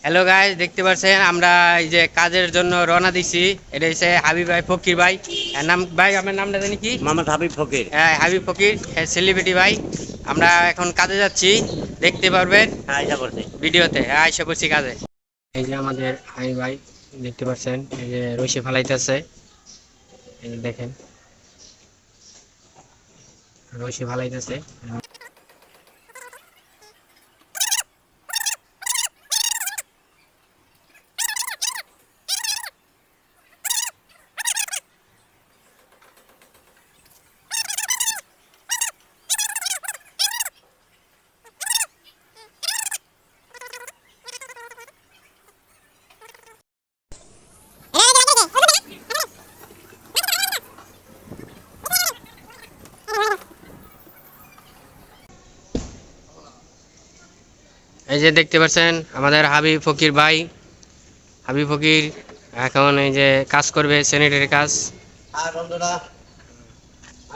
Hello guys, দেখতে পাচ্ছেন আমরা এই যে কাজের জন্য রওনা দিছি। এটা হচ্ছে হাবিব ভাই, ফকির ভাই। এর নাম ভাই, আমার নামটা জানি কি? মোহাম্মদ হাবিব ফকির। হ্যাঁ, হাবিব ফকির, সেলিব্রিটি ভাই। আমরা এখন কাজে যাচ্ছি, দেখতে পারবেন হ্যাঁ, আইসা পড়ছি। ভিডিওতে। হ্যাঁ, আইসা করছি কাজে। এই যে আমাদের হাবিব ভাই, দেখতে পাচ্ছেন এই যে রশি ফালাইতেছে। এই যে দেখেন, রশি ফালাইতেছে। এই যে দেখতে পাচ্ছেন আমাদের হাবিব ফকির ভাই। হাবিব ফকির এখন এই যে কাজ করবে, স্যানিটারি কাজ। আর বন্ধুরা,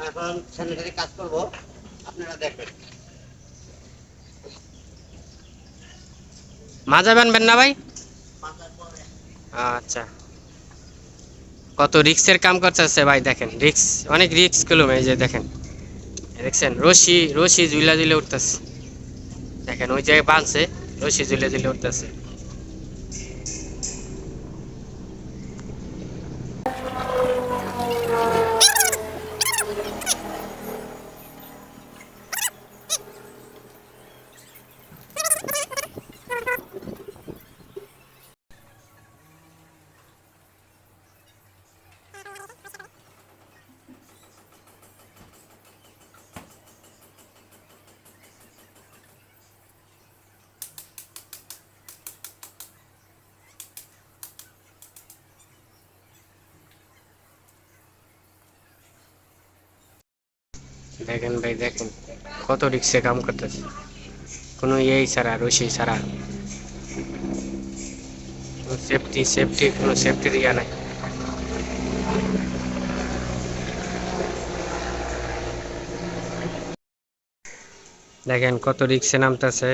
এখন স্যানিটারি কাজ করব, আপনারা দেখবেন। মাজা বানবেন না ভাই? আচ্ছা, কত রিক্সের কাম করতেছে ভাই, দেখেন রিক্স, অনেক রিক্স কলম। এই যে দেখেন, দেখছেন রশি রশি ঝুলা ঝুলে উঠতেছে। দেখেন ওই জায়গায় বাঁধছে, রশি ঝুলে ঝুলে উঠতেছে। দেখেন ভাই, দেখেন কত রিক্সে কাম করতেছে, কোনো ইয়েই ছাড়া, রশি ছাড়া। সেফটি সেফটি কোনো সেফটির ইয়া নাই। দেখেন কত রিক্সে নামতেছে,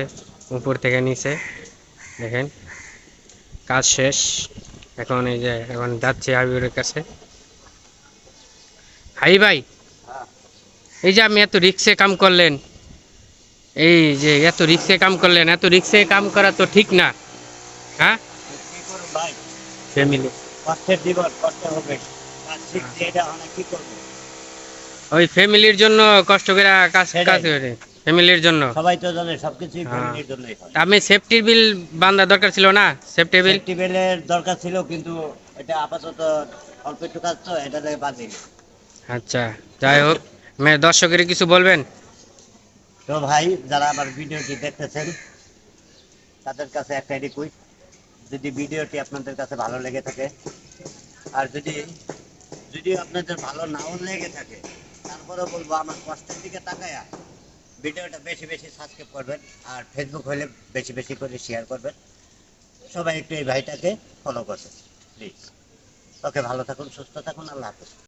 উপর থেকে নিচে। দেখেন কাজ শেষ, এখন এই যে এখন যাচ্ছে হাবিবের কাছে। হাই ভাই, এই যে আপনি এত রিক্সে কাম করলেন, এই যে এত রিক্সে কাম করলেন, এত রিক্সে কাম করা তো ঠিক না। হ্যাঁ, কি করুন ভাই, ফ্যামিলি, কষ্টের জীবন, কষ্ট হবে। কাজ শিখছি, এটা অনেক কি করবো। ওই ফ্যামিলির জন্য কষ্ট করে কাজ কাজ সেটাই, করে, ফ্যামিলির জন্য। সবাই তো জানে সবকিছুই হ্যাঁ, ফ্যামিলির জন্যই হয়। আমি সেফটির বিল বান্ধা দরকার ছিল না, সেফটি বিল। সেফটি বেলের দরকার ছিল, কিন্তু এটা আপাতত অল্প একটু কাজ তো, এটা থেকে বাদ দিন। আচ্ছা, যাই হোক, দর্শকের কিছু বলবেন? তো ভাই, যারা আমার ভিডিওটি দেখতেছেন তাদের কাছে একটা রিকোয়েস্ট, যদি ভিডিওটি আপনাদের কাছে ভালো লেগে থাকে, আর যদি যদি আপনাদের ভালো নাও লেগে থাকে, তারপরেও বলবো আমার কষ্টের দিকে তাকায়া ভিডিওটা বেশি বেশি সাবস্ক্রাইব করবেন, আর ফেসবুক হলে বেশি বেশি করে শেয়ার করবেন। সবাই একটু এই ভাইটাকে ফলো করবেন প্লিজ। ওকে, ভালো থাকুন, সুস্থ থাকুন, আল্লাহ হাফেজ।